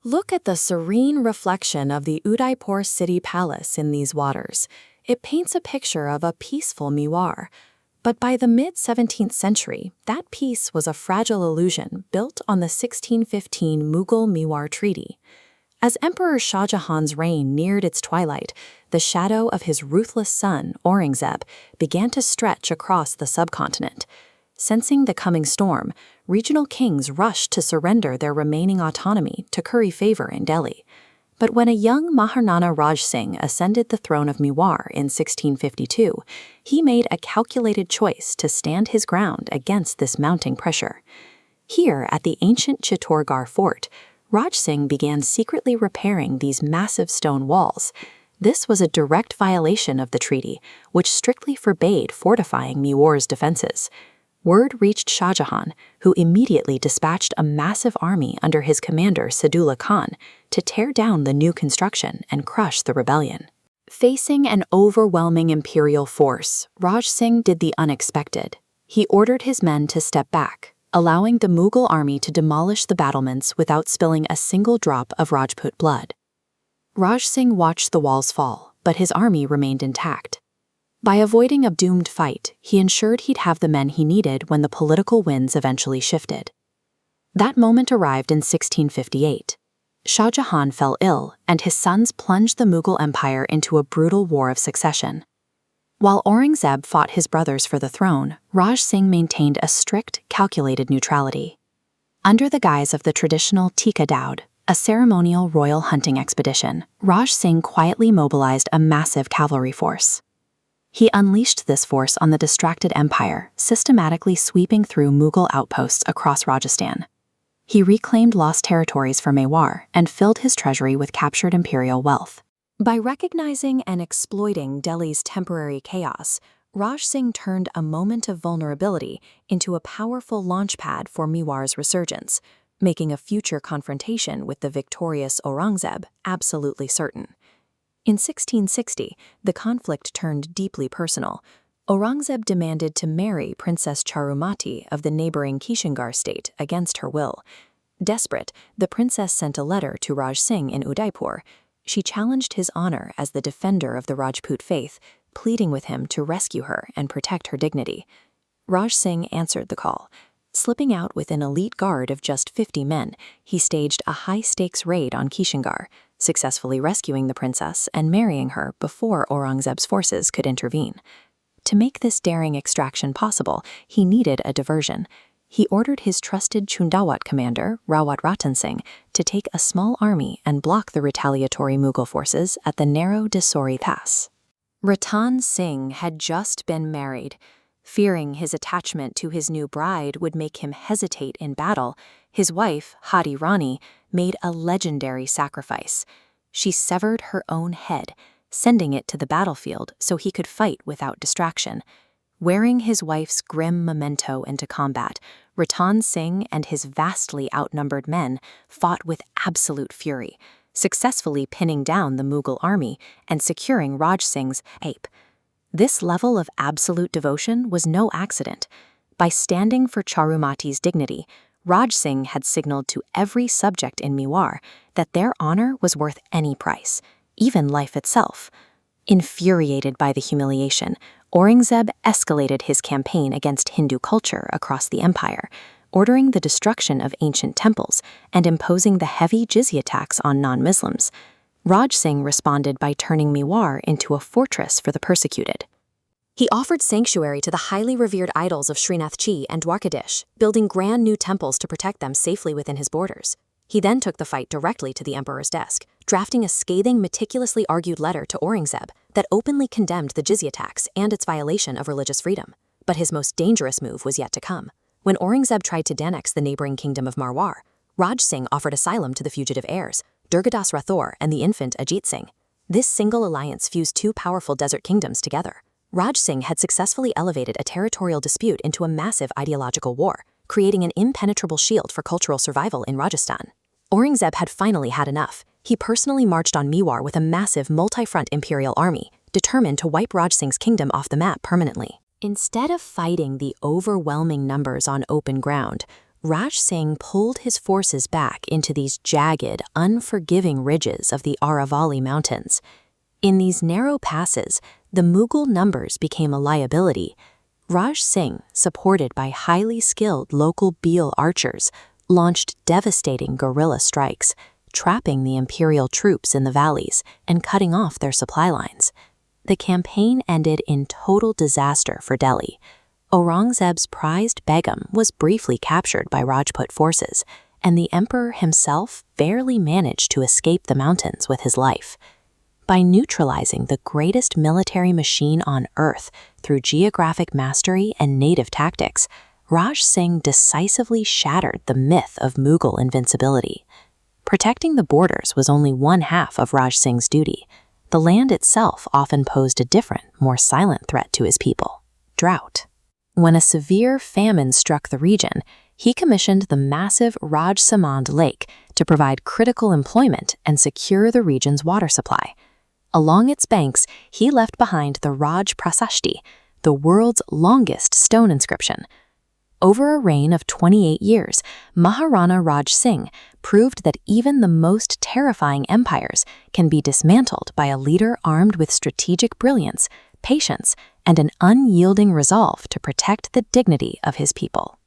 Look at the serene reflection of the Udaipur city palace in these waters. It paints a picture of a peaceful Mewar. But by the mid-17th century, that peace was a fragile illusion built on the 1615 Mughal-Mewar Treaty. As Emperor Shah Jahan's reign neared its twilight, the shadow of his ruthless son, Aurangzeb, began to stretch across the subcontinent. Sensing the coming storm, regional kings rushed to surrender their remaining autonomy to curry favor in Delhi. But when a young Maharana Raj Singh ascended the throne of Mewar in 1652, he made a calculated choice to stand his ground against this mounting pressure. Here at the ancient Chittorgarh fort, Raj Singh began secretly repairing these massive stone walls. This was a direct violation of the treaty, which strictly forbade fortifying Mewar's defenses. Word reached Shah Jahan, who immediately dispatched a massive army under his commander Sadullah Khan to tear down the new construction and crush the rebellion. Facing an overwhelming imperial force, Raj Singh did the unexpected. He ordered his men to step back, allowing the Mughal army to demolish the battlements without spilling a single drop of Rajput blood. Raj Singh watched the walls fall, but his army remained intact. By avoiding a doomed fight, he ensured he'd have the men he needed when the political winds eventually shifted. That moment arrived in 1658. Shah Jahan fell ill, and his sons plunged the Mughal Empire into a brutal war of succession. While Aurangzeb fought his brothers for the throne, Raj Singh maintained a strict, calculated neutrality. Under the guise of the traditional Tika Daud, a ceremonial royal hunting expedition, Raj Singh quietly mobilized a massive cavalry force. He unleashed this force on the distracted empire, systematically sweeping through Mughal outposts across Rajasthan. He reclaimed lost territories for Mewar and filled his treasury with captured imperial wealth. By recognizing and exploiting Delhi's temporary chaos, Raj Singh turned a moment of vulnerability into a powerful launchpad for Mewar's resurgence, making a future confrontation with the victorious Aurangzeb absolutely certain. In 1660, the conflict turned deeply personal. Aurangzeb demanded to marry Princess Charumati of the neighboring Kishangarh state against her will. Desperate, the princess sent a letter to Raj Singh in Udaipur. She challenged his honor as the defender of the Rajput faith, pleading with him to rescue her and protect her dignity. Raj Singh answered the call. Slipping out with an elite guard of just 50 men, he staged a high-stakes raid on Kishangarh, successfully rescuing the princess and marrying her before Aurangzeb's forces could intervene. To make this daring extraction possible, he needed a diversion. He ordered his trusted Chundawat commander, Rawat Ratan Singh, to take a small army and block the retaliatory Mughal forces at the narrow Dessori Pass. Ratan Singh had just been married. Fearing his attachment to his new bride would make him hesitate in battle, his wife, Hadi Rani, made a legendary sacrifice. She severed her own head, sending it to the battlefield so he could fight without distraction. Wearing his wife's grim memento into combat, Ratan Singh and his vastly outnumbered men fought with absolute fury, successfully pinning down the Mughal army and securing Raj Singh's ape. This level of absolute devotion was no accident. By standing for Charumati's dignity, Raj Singh had signaled to every subject in Mewar that their honor was worth any price, even life itself. Infuriated by the humiliation, Aurangzeb escalated his campaign against Hindu culture across the empire, ordering the destruction of ancient temples and imposing the heavy jizya tax on non-Muslims. Raj Singh responded by turning Mewar into a fortress for the persecuted. He offered sanctuary to the highly revered idols of Srinath Chi and Dwarkadish, building grand new temples to protect them safely within his borders. He then took the fight directly to the emperor's desk, drafting a scathing, meticulously argued letter to Aurangzeb that openly condemned the jizya tax and its violation of religious freedom. But his most dangerous move was yet to come. When Aurangzeb tried to annex the neighboring kingdom of Marwar, Raj Singh offered asylum to the fugitive heirs, Durgadas Rathore and the infant Ajit Singh. This single alliance fused two powerful desert kingdoms together. Raj Singh had successfully elevated a territorial dispute into a massive ideological war, creating an impenetrable shield for cultural survival in Rajasthan. Aurangzeb had finally had enough. He personally marched on Mewar with a massive multi-front imperial army, determined to wipe Raj Singh's kingdom off the map permanently. Instead of fighting the overwhelming numbers on open ground, Raj Singh pulled his forces back into these jagged, unforgiving ridges of the Aravalli Mountains. In these narrow passes, the Mughal numbers became a liability. Raj Singh, supported by highly skilled local Bhil archers, launched devastating guerrilla strikes, trapping the imperial troops in the valleys and cutting off their supply lines. The campaign ended in total disaster for Delhi. Aurangzeb's prized Begum was briefly captured by Rajput forces, and the emperor himself barely managed to escape the mountains with his life. By neutralizing the greatest military machine on earth through geographic mastery and native tactics, Raj Singh decisively shattered the myth of Mughal invincibility. Protecting the borders was only one half of Raj Singh's duty. The land itself often posed a different, more silent threat to his people: drought. When a severe famine struck the region, he commissioned the massive Rajsamand Lake to provide critical employment and secure the region's water supply. Along its banks, he left behind the Raj Prasasti, the world's longest stone inscription. Over a reign of 28 years, Maharana Raj Singh proved that even the most terrifying empires can be dismantled by a leader armed with strategic brilliance, patience, and an unyielding resolve to protect the dignity of his people.